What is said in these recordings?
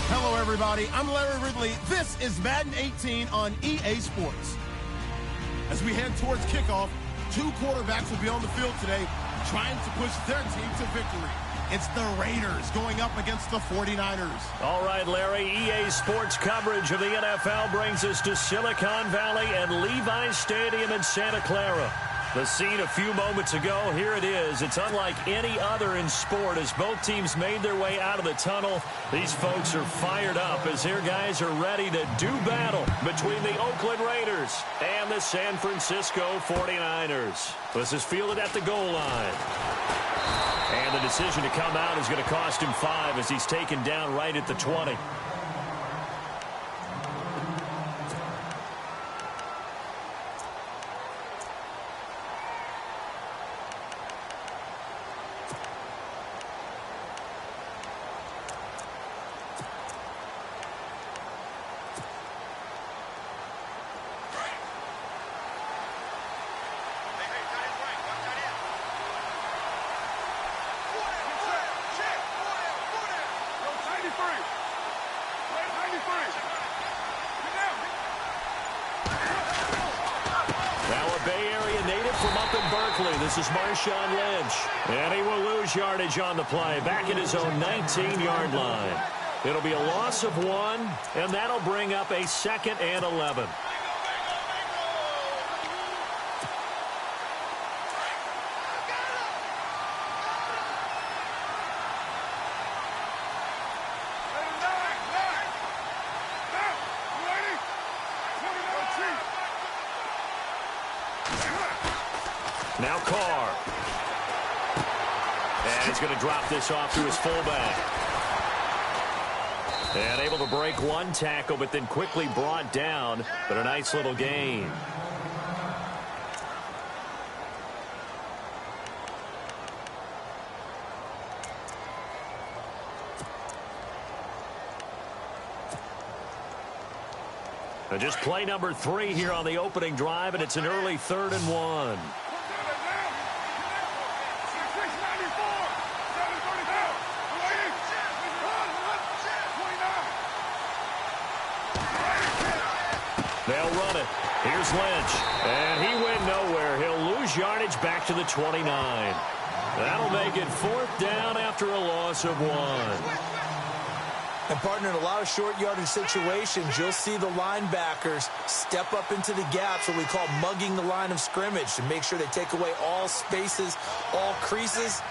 Hello, everybody. I'm Larry Ridley. This is Madden 18 on EA Sports. As we head towards kickoff, two quarterbacks will be on the field today trying to push their team to victory. It's the Raiders going up against the 49ers. All right, Larry, EA Sports coverage of the NFL brings us to Silicon Valley and Levi's Stadium in Santa Clara. The scene a few moments ago, here it is. It's unlike any other in sport as both teams made their way out of the tunnel. These folks are fired up as their guys are ready to do battle between the Oakland Raiders and the San Francisco 49ers. This is fielded at the goal line. And the decision to come out is going to cost him 5 as he's taken down right at the 20. This is Marshawn Lynch, and he will lose yardage on the play, back at his own 19-yard line. It'll be a loss of 1, and that'll bring up a 2nd and 11. Now Carr. And he's going to drop this off to his fullback. And able to break one tackle, but then quickly brought down. But a nice little gain. And just play number 3 here on the opening drive, and it's an early 3rd and 1. They'll run it. Here's Lynch. And he went nowhere. He'll lose yardage back to the 29. That'll make it 4th down after a loss of 1. And, partner, in a lot of short yardage situations, you'll see the linebackers step up into the gaps, what we call mugging the line of scrimmage, to make sure they take away all spaces, all creases.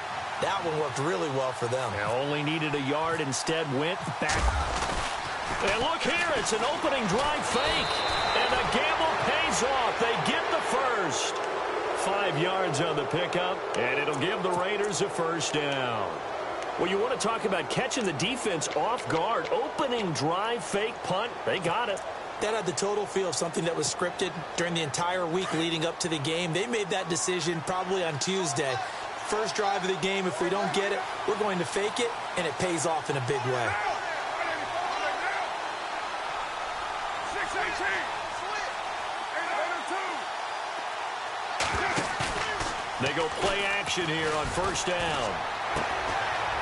That one worked really well for them. They only needed a yard, instead went back. And look here, it's an opening drive fake. And the gamble pays off. They get the first. 5 yards on the pickup, and it'll give the Raiders a 1st down. Well, you want to talk about catching the defense off guard. Opening drive, fake punt. They got it. That had the total feel of something that was scripted during the entire week leading up to the game. They made that decision probably on Tuesday. First drive of the game, if we don't get it, we're going to fake it, and it pays off in a big way. They go play action here on 1st down.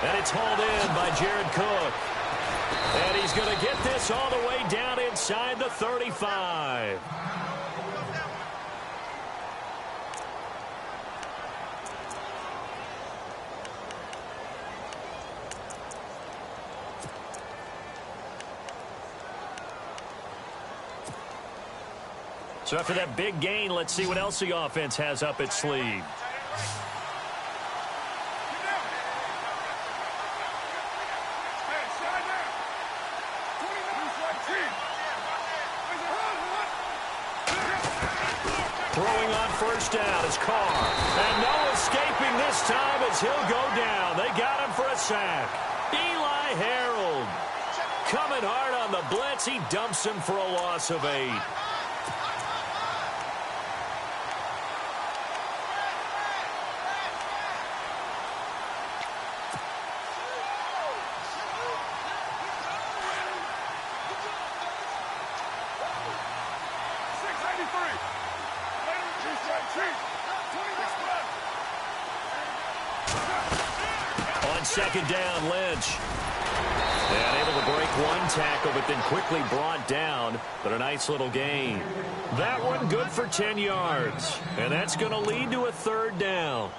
And it's hauled in by Jared Cook. And he's going to get this all the way down inside the 35. So after that big gain, let's see what else the offense has up its sleeve. Throwing on 1st down is Carr. And no escaping this time as he'll go down. They got him for a sack. Eli Harold coming hard on the blitz. He dumps him for a loss of 8. second down, Lynch. And able to break one tackle, but then quickly brought down. But a nice little gain. That one good for 10 yards. And that's going to lead to a third down.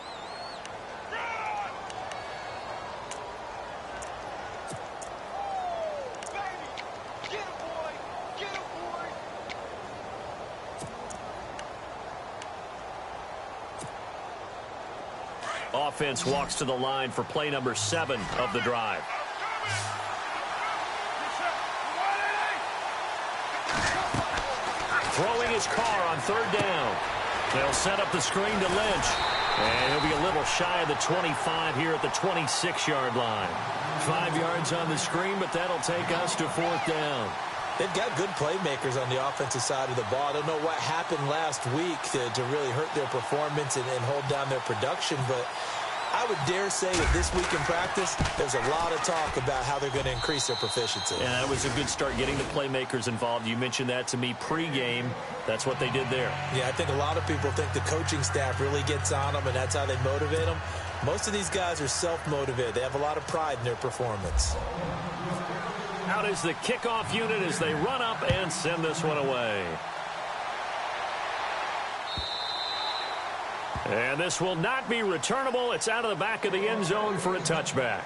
Offense walks to the line for play number 7 of the drive. Throwing his car on third down. They'll set up the screen to Lynch. And he'll be a little shy of the 25 here at the 26-yard line. 5 yards on the screen, but that'll take us to fourth down. They've got good playmakers on the offensive side of the ball. I don't know what happened last week to really hurt their performance and hold down their production, but I would dare say that this week in practice, there's a lot of talk about how they're going to increase their proficiency. Yeah, that was a good start getting the playmakers involved. You mentioned that to me pregame. That's what they did there. Yeah, I think a lot of people think the coaching staff really gets on them, and that's how they motivate them. Most of these guys are self-motivated. They have a lot of pride in their performance. Out is the kickoff unit as they run up and send this one away. And this will not be returnable. It's out of the back of the end zone for a touchback.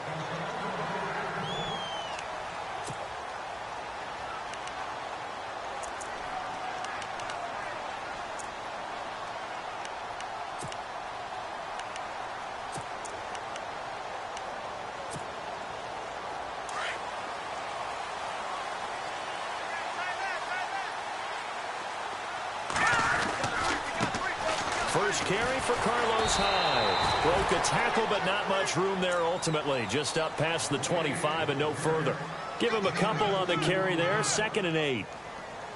First carry for Carlos Hyde. Broke a tackle, but not much room there ultimately. Just up past the 25 and no further. Give him a couple on the carry there. 2nd and 8.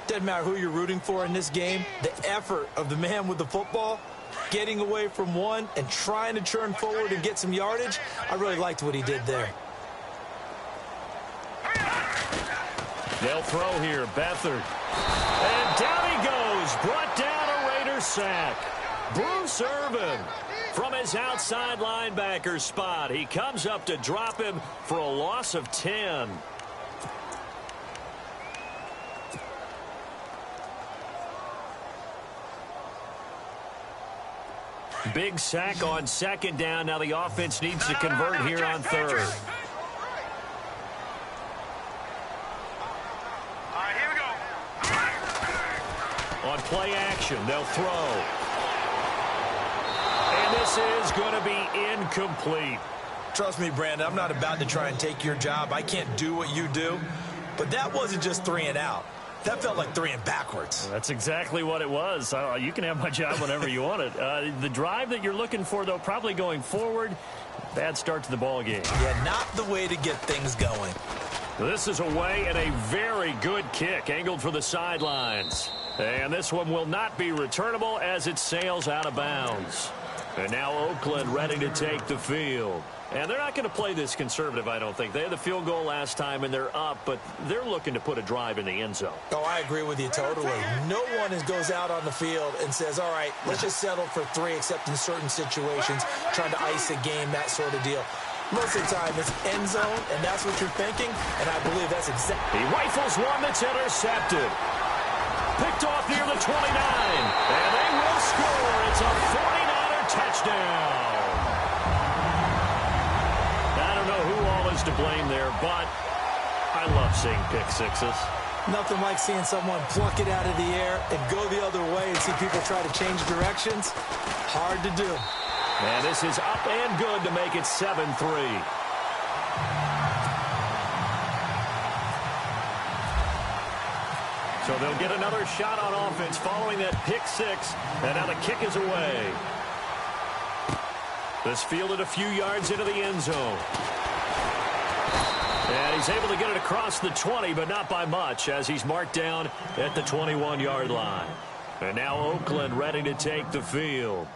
Doesn't matter who you're rooting for in this game. The effort of the man with the football, getting away from one and trying to turn forward and get some yardage. I really liked what he did there. They'll throw here. Beathard. And down he goes. Brought down a Raider sack. Bruce Irvin from his outside linebacker spot. He comes up to drop him for a loss of 10. Big sack on 2nd down. Now the offense needs to convert here on 3rd. Here we go. On play action, they'll throw. And this is going to be incomplete. Trust me, Brandon, I'm not about to try and take your job. I can't do what you do. But that wasn't just 3 and out. That felt like 3 and backwards. That's exactly what it was. You can have my job whenever you want it. The drive that you're looking for, though, probably going forward. Bad start to the ball game. Yeah, not the way to get things going. This is away and a very good kick angled for the sidelines. And this one will not be returnable as it sails out of bounds. And now Oakland ready to take the field. And they're not going to play this conservative, I don't think. They had the field goal last time, and they're up, but they're looking to put a drive in the end zone. Oh, I agree with you totally. No one goes out on the field and says, all right, let's just settle for 3, except in certain situations, trying to ice a game, that sort of deal. Most of the time, it's end zone, and that's what you're thinking, and I believe that's exactly. He rifles one that's intercepted. Picked off near the 29, and they will score. It's a 49er touchdown. I don't know who all is to blame there, but I love seeing pick sixes. Nothing like seeing someone pluck it out of the air and go the other way and see people try to change directions. Hard to do. And this is up and good to make it 7-3. So they'll get another shot on offense following that pick six. And now the kick is away. This fielded a few yards into the end zone. And he's able to get it across the 20, but not by much, as he's marked down at the 21-yard line. And now Oakland ready to take the field.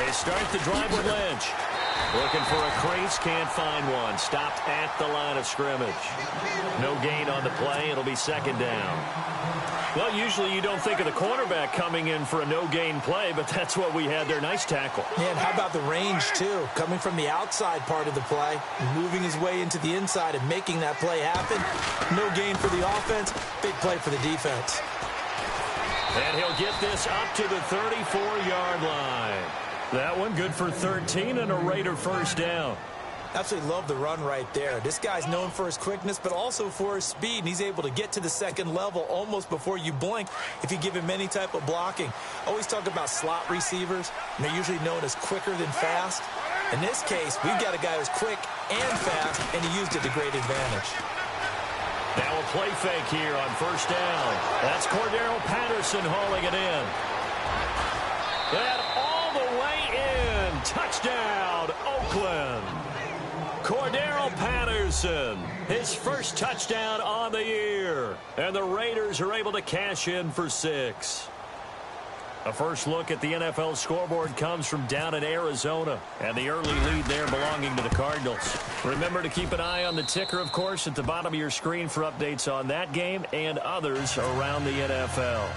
They start the drive with Lynch. Looking for a crease, can't find one. Stopped at the line of scrimmage. No gain on the play. It'll be second down. Well, usually you don't think of the cornerback coming in for a no-gain play, but that's what we had there. Nice tackle. Yeah, and how about the range, too? Coming from the outside part of the play, moving his way into the inside and making that play happen. No gain for the offense, big play for the defense. And he'll get this up to the 34-yard line. That one good for 13 and a Raider first down. Absolutely love the run right there. This guy's known for his quickness, but also for his speed. And he's able to get to the second level almost before you blink if you give him any type of blocking. Always talk about slot receivers, and they're usually known as quicker than fast. In this case, we've got a guy who's quick and fast, and he used it to great advantage. Now a play fake here on first down. That's Cordero Patterson hauling it in. And all the way in. Touchdown, Oakland. Cordero Patterson, his first touchdown on the year. And the Raiders are able to cash in for 6. A first look at the NFL scoreboard comes from down in Arizona, and the early lead there belonging to the Cardinals. Remember to keep an eye on the ticker, of course, at the bottom of your screen for updates on that game and others around the NFL.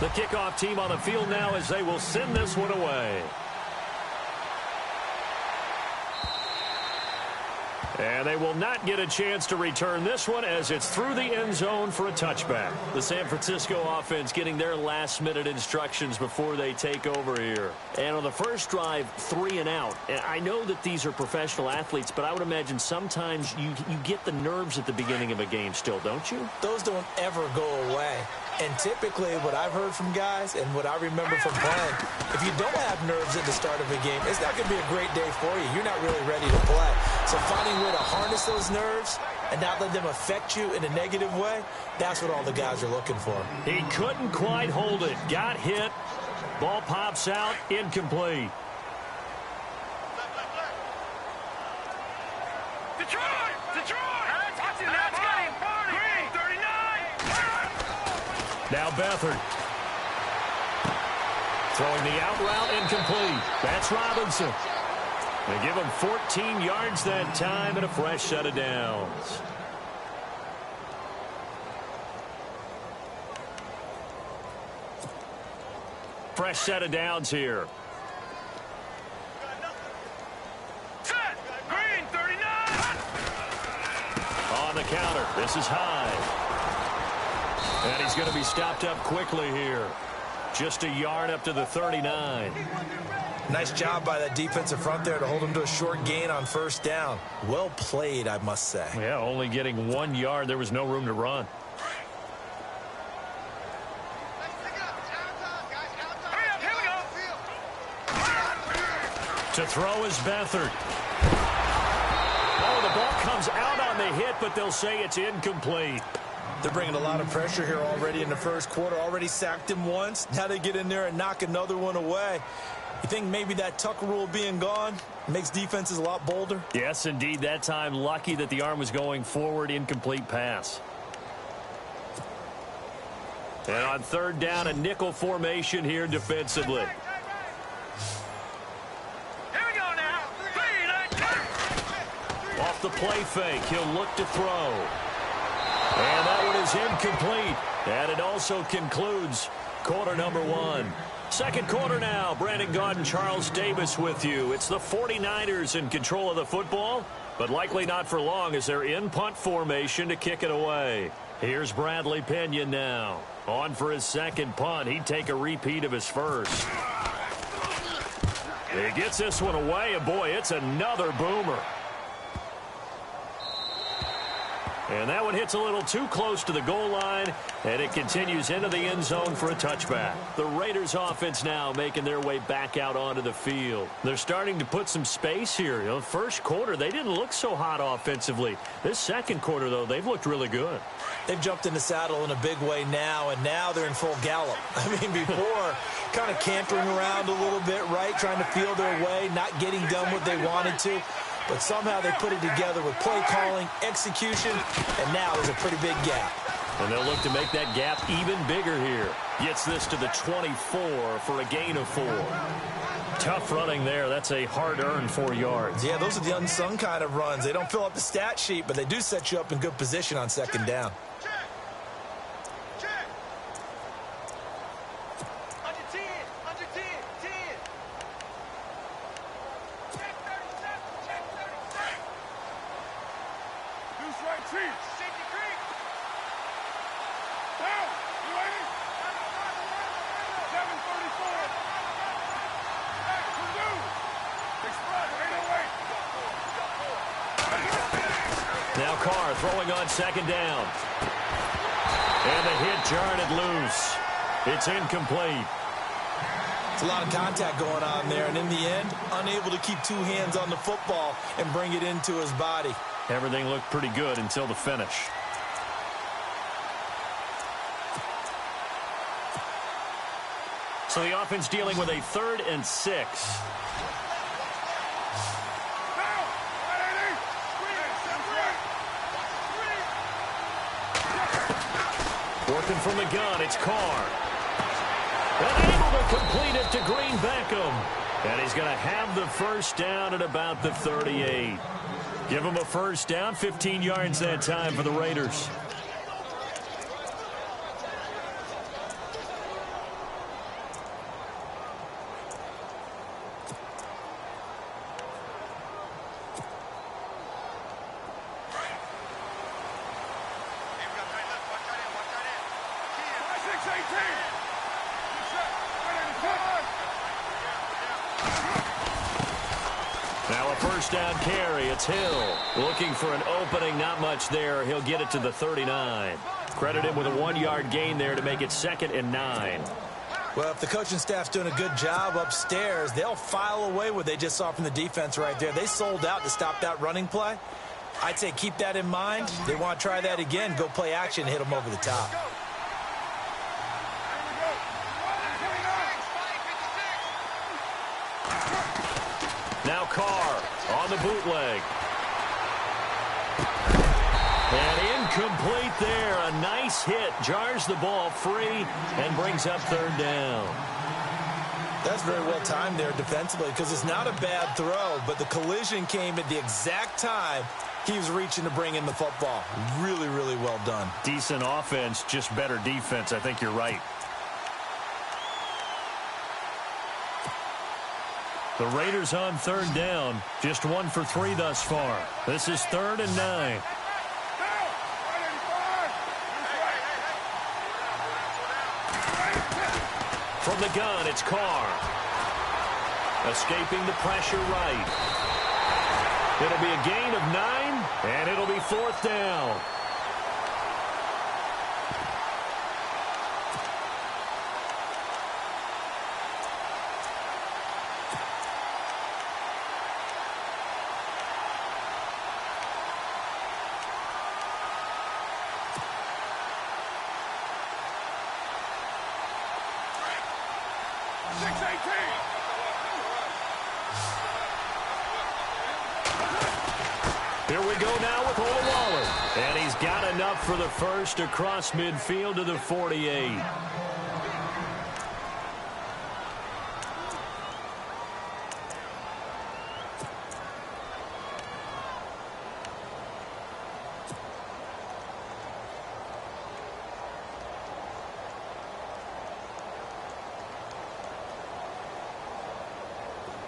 The kickoff team on the field now as they will send this one away. And they will not get a chance to return this one as it's through the end zone for a touchback. The San Francisco offense getting their last-minute instructions before they take over here. And on the first drive, 3 and out. And I know that these are professional athletes, but I would imagine sometimes you get the nerves at the beginning of a game still, don't you? Those don't ever go away. And typically what I've heard from guys and what I remember from playing, if you don't have nerves at the start of a game, it's not going to be a great day for you. You're not really ready to play. So finding a way to harness those nerves and not let them affect you in a negative way, that's what all the guys are looking for. He couldn't quite hold it. Got hit. Ball pops out. Incomplete. Detroit! Detroit! That's game. Green, 39! Now Beathard. Throwing the out route, incomplete. That's Robinson. They give him 14 yards that time and a fresh set of downs. Fresh set of downs here. Set! Green, 39! On the counter. This is high. And he's going to be stopped up quickly here. Just a yard up to the 39. Nice job by that defensive front there to hold him to a short gain on first down. Well played, I must say. Yeah, only getting 1 yard. There was no room to run. Here we go. To throw is Beathard. Oh, the ball comes out on the hit, but they'll say it's incomplete. They're bringing a lot of pressure here already in the first quarter. Already sacked him once. Now they get in there and knock another one away. You think maybe that Tucker rule being gone makes defenses a lot bolder? Yes, indeed. That time, lucky that the arm was going forward. Incomplete pass. And on third down, a nickel formation here defensively. Here we go now. Off the play fake, he'll look to throw. And that one is incomplete. And it also concludes quarter number 1. Second quarter now. Brandon Gaud and Charles Davis with you. It's the 49ers in control of the football, but likely not for long as they're in punt formation to kick it away. Here's Bradley Pinion now. On for his second punt. He'd take a repeat of his first. He gets this one away, and boy, it's another boomer. And that one hits a little too close to the goal line, and it continues into the end zone for a touchback. The Raiders offense now making their way back out onto the field. They're starting to put some space here. You know, first quarter, they didn't look so hot offensively. This second quarter, though, they've looked really good. They've jumped in the saddle in a big way now, and now they're in full gallop. I mean, before, kind of cantering around a little bit, right, trying to feel their way, not getting done what they wanted to. But somehow they put it together with play calling, execution, and now there's a pretty big gap. And they'll look to make that gap even bigger here. Gets this to the 24 for a gain of 4. Tough running there. That's a hard-earned 4 yards. Yeah, those are the unsung kind of runs. They don't fill up the stat sheet, but they do set you up in good position on second down. Now Carr throwing on second down. And the hit jarred it loose. It's incomplete. It's a lot of contact going on there, and in the end, unable to keep 2 hands on the football and bring it into his body. Everything looked pretty good until the finish. So the offense dealing with a 3rd and 6. Working from the gun, it's Carr. And able to complete it to Green Beckham. And he's going to have the first down at about the 38. Give him a first down, 15 yards that time for the Raiders. Now a first down carry. It's Hill looking for an opening. Not much there. He'll get it to the 39. Credit him with a 1-yard gain there to make it 2nd and 9. Well, if the coaching staff's doing a good job upstairs, they'll file away what they just saw from the defense right there. They sold out to stop that running play. I'd say keep that in mind. They want to try that again. Go play action and hit them over the top. Now Carr on the bootleg. And incomplete there. A nice hit. Jars the ball free and brings up 3rd down. That's very well timed there defensively because it's not a bad throw, but the collision came at the exact time he was reaching to bring in the football. Really, really well done. Decent offense, just better defense. I think you're right. The Raiders on 3rd down. Just 1 for 3 thus far. This is 3rd and 9. From the gun, it's Carr. Escaping the pressure right. It'll be a gain of 9, and it'll be 4th down. Here we go now with Olawale. And he's got enough for the first across midfield to the 48.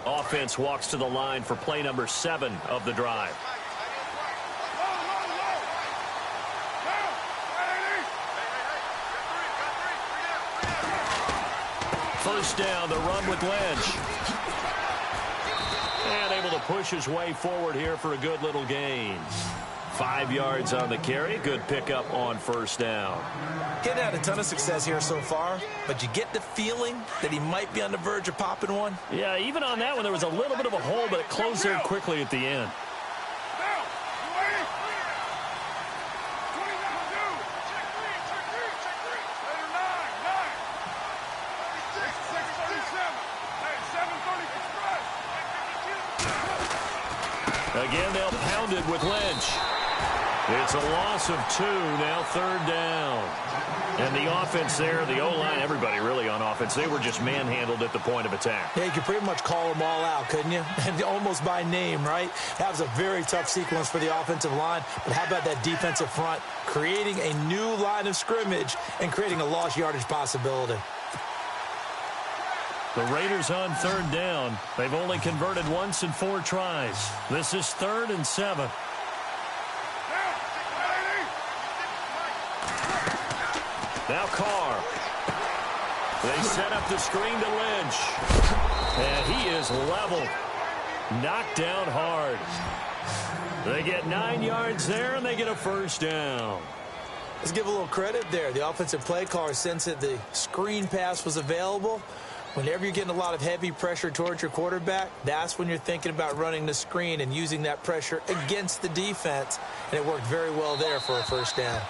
Offense walks to the line for play number 7 of the drive. First down, the run with Lynch. And able to push his way forward here for a good little gain. 5 yards on the carry. Good pickup on first down. Getting had a ton of success here so far, but you get the feeling that he might be on the verge of popping one. Yeah, even on that one, there was a little bit of a hole, but it closed there quickly at the end. Again, they'll pound it with Lynch. It's a loss of 2, now 3rd down. And the offense there, the O-line, everybody really on offense, they were just manhandled at the point of attack. Yeah, you could pretty much call them all out, couldn't you? And almost by name, right? That was a very tough sequence for the offensive line. But how about that defensive front creating a new line of scrimmage and creating a lost yardage possibility? The Raiders on 3rd down. They've only converted once in 4 tries. This is 3rd and 7. Now Carr. They set up the screen to Lynch. And he is level. Knocked down hard. They get 9 yards there, and they get a 1st down. Let's give a little credit there. The offensive play caller sensed that the screen pass was available. Whenever you're getting a lot of heavy pressure towards your quarterback, that's when you're thinking about running the screen and using that pressure against the defense. And it worked very well there for a 1st down.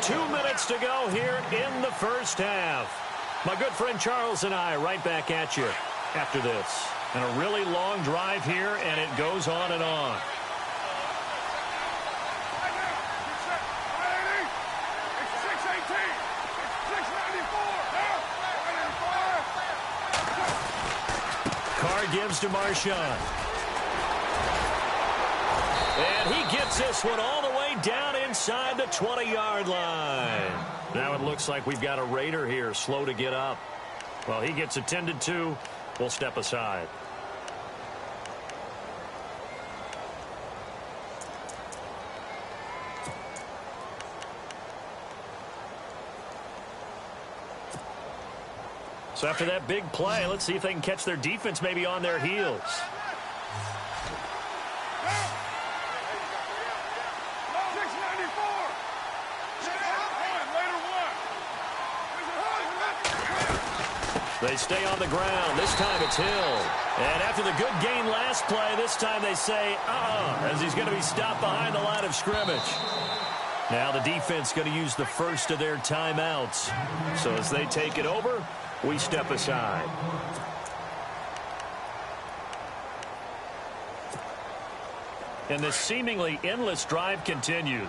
2 minutes to go here in the 1st half. My good friend Charles and I right back at you after this. And a really long drive here, and it goes on and on. Carr gives to Marshawn. And he gets this one all the way down inside the 20-yard line. Now it looks like we've got a Raider here, slow to get up. Well, he gets attended to. We'll step aside. So after that big play, let's see if they can catch their defense maybe on their heels. They stay on the ground. This time it's Hill. And after the good gain last play, this time they say, as he's going to be stopped behind the line of scrimmage. Now the defense going to use the first of their timeouts. So as they take it over, we step aside. And this seemingly endless drive continues.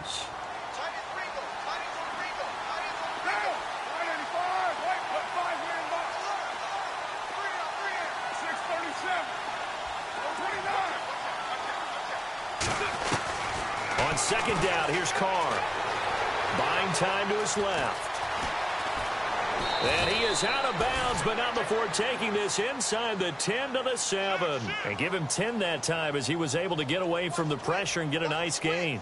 On 2nd down, here's Carr. Buying time to his left. And he is out of bounds, but not before taking this inside the 10 to the 7. And give him 10 that time as he was able to get away from the pressure and get a nice gain.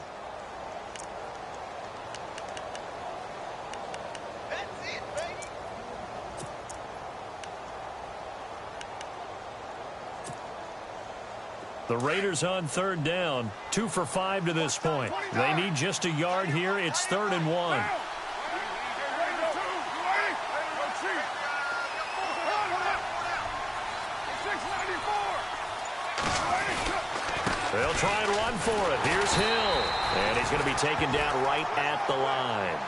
The Raiders on 3rd down, 2 for 5 to this point. They need just a yard here. It's 3rd and 1. They'll try and run for it. Here's Hill. And he's going to be taken down right at the line.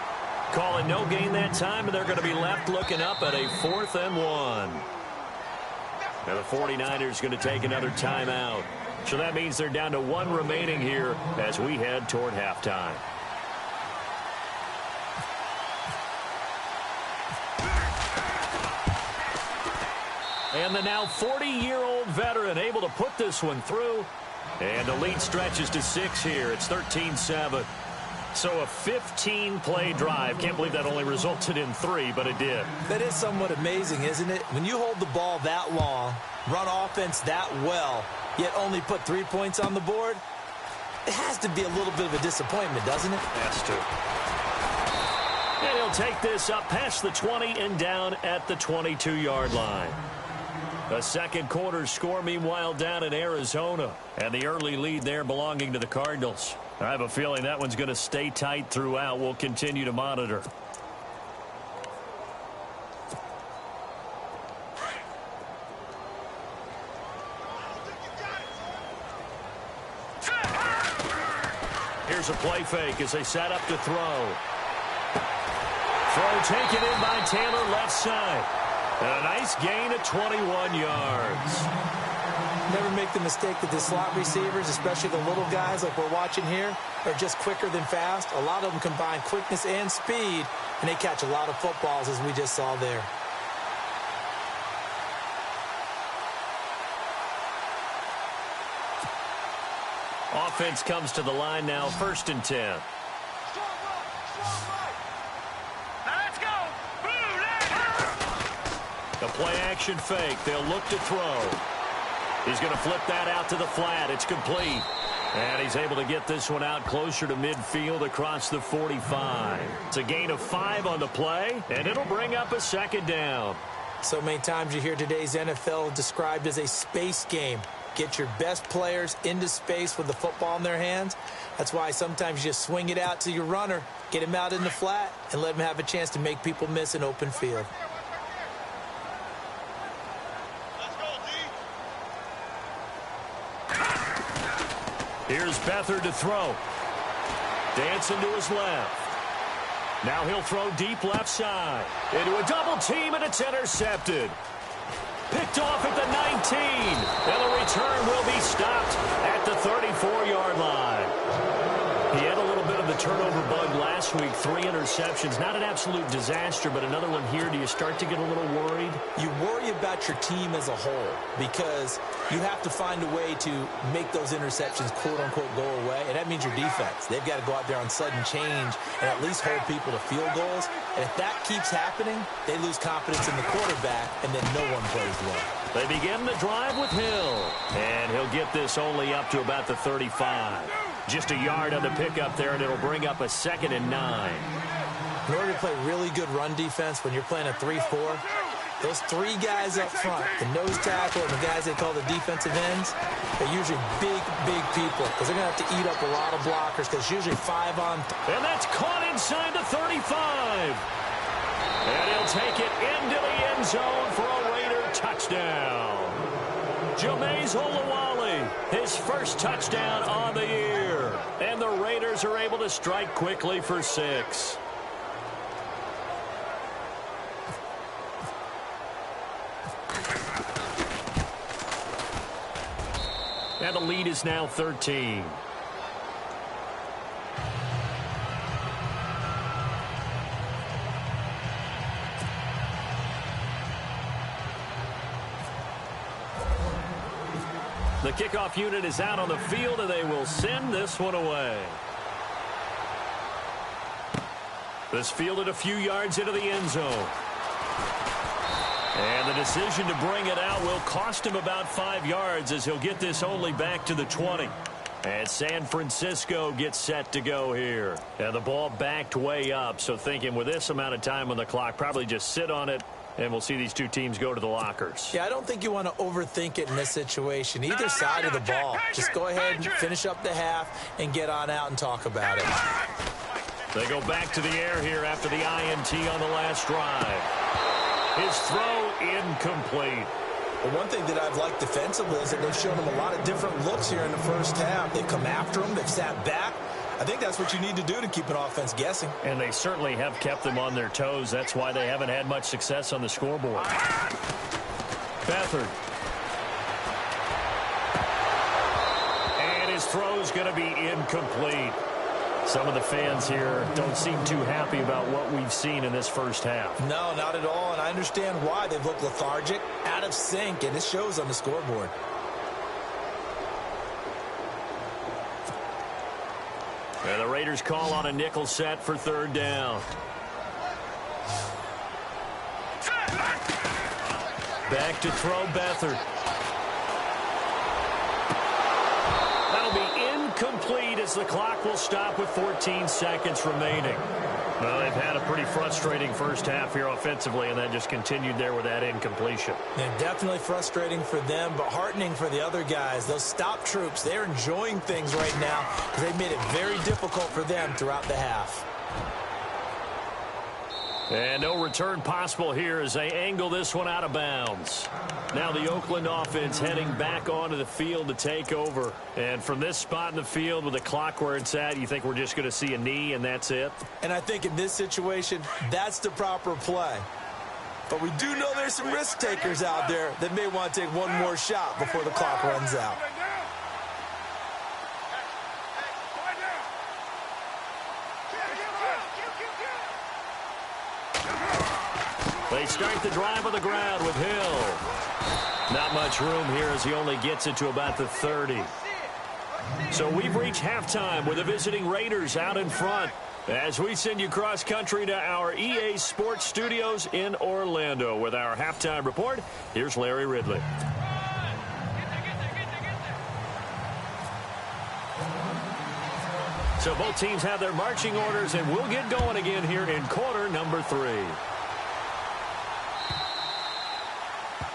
Calling no gain that time, and they're going to be left looking up at a 4th and 1. Now the 49ers going to take another timeout. So that means they're down to 1 remaining here as we head toward halftime. And the now 40-year-old veteran able to put this one through. And the lead stretches to 6 here. It's 13-7. So a 15-play drive. Can't believe that only resulted in 3, but it did. That is somewhat amazing, isn't it? When you hold the ball that long, run offense that well, yet only put 3 points on the board, it has to be a little bit of a disappointment, doesn't it? Has to. And he'll take this up past the 20 and down at the 22-yard line. A 2nd quarter score, meanwhile, down in Arizona. And the early lead there belonging to the Cardinals. I have a feeling that one's going to stay tight throughout. We'll continue to monitor. Here's a play fake as they set up to throw. Throw taken in by Taylor left side. And a nice gain of 21 yards. Never make the mistake that the slot receivers, especially the little guys like we're watching here, are just quicker than fast. A lot of them combine quickness and speed, and they catch a lot of footballs, as we just saw there. Offense comes to the line now, 1st and 10. Let's go. A play-action fake. They'll look to throw. He's going to flip that out to the flat. It's complete. And he's able to get this one out closer to midfield across the 45. It's a gain of 5 on the play, and it'll bring up a 2nd down. So many times you hear today's NFL described as a space game. Get your best players into space with the football in their hands. That's why sometimes you just swing it out to your runner, get him out in the flat, and let him have a chance to make people miss an open field. Here's Beathard to throw. Dancing to his left. Now he'll throw deep left side. Into a double team, and it's intercepted. Picked off at the 19. And the return will be stopped at the 34-yard line. He had a little bit of the turnover bug last week. 3 interceptions. Not an absolute disaster, but another one here. Do you start to get a little worried? You worry about your team as a whole because you have to find a way to make those interceptions, quote-unquote, go away. And that means your defense. They've got to go out there on sudden change and at least hold people to field goals. And if that keeps happening, they lose confidence in the quarterback, and then no one plays well. They begin the drive with Hill. And he'll get this only up to about the 35. Just a yard on the pickup there, and it'll bring up a 2nd and 9. In order to play really good run defense when you're playing a 3-4, those 3 guys up front, the nose tackle and the guys they call the defensive ends, they're usually big people because they're going to have to eat up a lot of blockers because it's usually 5 on. And that's caught inside the 35. And he'll take it into the end zone for a Raider touchdown. Jameis Olawale, his first touchdown on the year. And the Raiders are able to strike quickly for 6. And the lead is now 13. The kickoff unit is out on the field, and they will send this one away. This fielded a few yards into the end zone. And the decision to bring it out will cost him about 5 yards as he'll get this only back to the 20. And San Francisco gets set to go here. And the ball backed way up, so thinking with this amount of time on the clock, probably just sit on it, and we'll see these two teams go to the lockers. Yeah, I don't think you want to overthink it in this situation. Either side of the ball. Just go ahead and finish up the half and get on out and talk about it. They go back to the air here after the INT on the last drive. His throw incomplete. Well, one thing that I've liked defensively is that they've shown him a lot of different looks here in the first half. They've come after him. They've sat back. I think that's what you need to do to keep an offense guessing. And they certainly have kept them on their toes. That's why they haven't had much success on the scoreboard. Beathard. And his throw's going to be incomplete. Some of the fans here don't seem too happy about what we've seen in this first half. No, not at all, and I understand why. They've looked lethargic, out of sync, and it shows on the scoreboard. And the Raiders call on a nickel set for 3rd down. Back to throw Beathard. That'll be incomplete as the clock will stop with 14 seconds remaining. Well, they've had a pretty frustrating first half here offensively, and that just continued there with that incompletion. Yeah, definitely frustrating for them, but heartening for the other guys. Those stop troops, they're enjoying things right now because they've made it very difficult for them throughout the half. And no return possible here as they angle this one out of bounds. Now the Oakland offense heading back onto the field to take over. And from this spot in the field with the clock where it's at, you think we're just going to see a knee and that's it? And I think in this situation, that's the proper play. But we do know there's some risk takers out there that may want to take one more shot before the clock runs out. They start the drive on the ground with Hill. Not much room here as he only gets it to about the 30. So we've reached halftime with the visiting Raiders out in front as we send you cross-country to our EA Sports Studios in Orlando with our halftime report. Here's Larry Ridley. So both teams have their marching orders, and we'll get going again here in quarter number 3.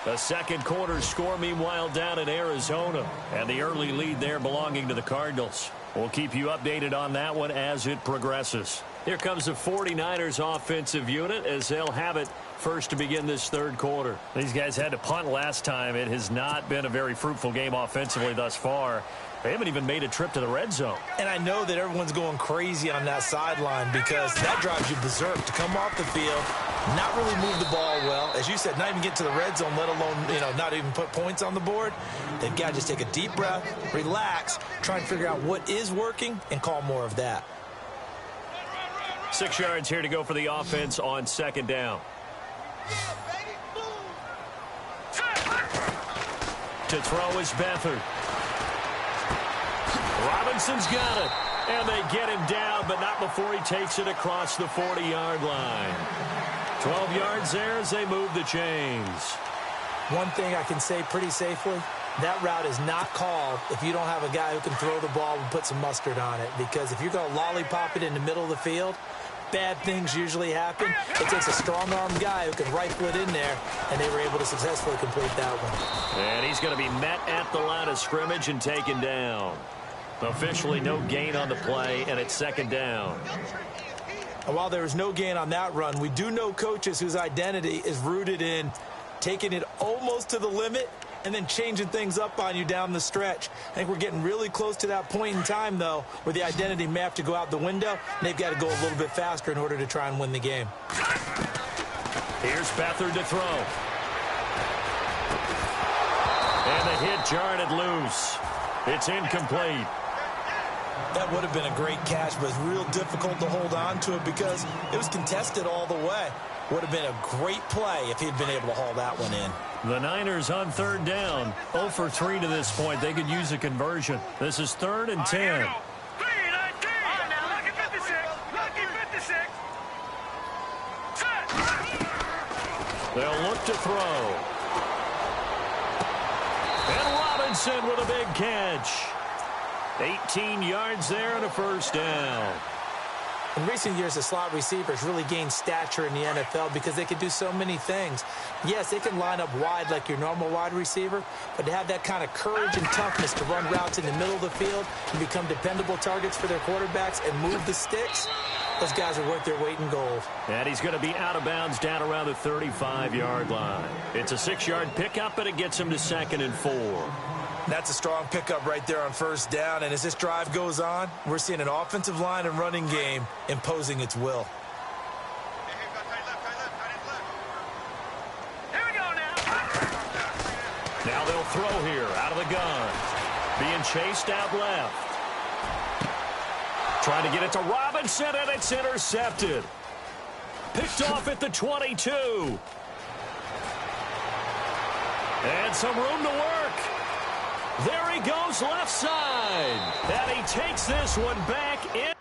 The second quarter score, meanwhile, down in Arizona. And the early lead there belonging to the Cardinals. We'll keep you updated on that one as it progresses. Here comes the 49ers offensive unit as they'll have it first to begin this third quarter. These guys had to punt last time. It has not been a very fruitful game offensively thus far. They haven't even made a trip to the red zone. And I know that everyone's going crazy on that sideline because that drives you berserk to come off the field, not really move the ball well. As you said, not even get to the red zone, let alone, not even put points on the board. They've got to just take a deep breath, relax, try and figure out what is working and call more of that. 6 yards here to go for the offense on second down. To throw is Beathard. Robinson's got it. And they get him down, but not before he takes it across the 40-yard line. 12 yards there as they move the chains. One thing I can say pretty safely, that route is not called if you don't have a guy who can throw the ball and put some mustard on it. Because if you're going to lollipop it in the middle of the field, bad things usually happen. It takes a strong-armed guy who can rifle it in there, and they were able to successfully complete that one. And he's going to be met at the line of scrimmage and taken down. Officially no gain on the play, and it's second down. And while there was no gain on that run, we do know coaches whose identity is rooted in taking it almost to the limit and then changing things up on you down the stretch. I think we're getting really close to that point in time, though, where the identity may have to go out the window, and they've got to go a little bit faster in order to try and win the game. Here's Beathard to throw. And the hit jarred it loose. It's incomplete. That would have been a great catch, but it's real difficult to hold on to it because it was contested all the way. Would have been a great play if he'd been able to haul that one in. The Niners on third down. 0 for 3 to this point. They could use a conversion. This is 3rd and 10. They'll look to throw. And Robinson with a big catch. 18 yards there and a first down. In recent years, the slot receivers really gained stature in the NFL because they can do so many things. Yes, they can line up wide like your normal wide receiver, but to have that kind of courage and toughness to run routes in the middle of the field and become dependable targets for their quarterbacks and move the sticks, those guys are worth their weight in gold. And he's going to be out of bounds down around the 35-yard line. It's a 6-yard pickup, but it gets him to 2nd and 4. That's a strong pickup right there on first down. And as this drive goes on, we're seeing an offensive line and running game imposing its will. Here we go now. Now they'll throw here out of the gun. Being chased out left. Trying to get it to Robinson, and it's intercepted. Picked off at the 22. And some room to work. There he goes left side. And he takes this one back in.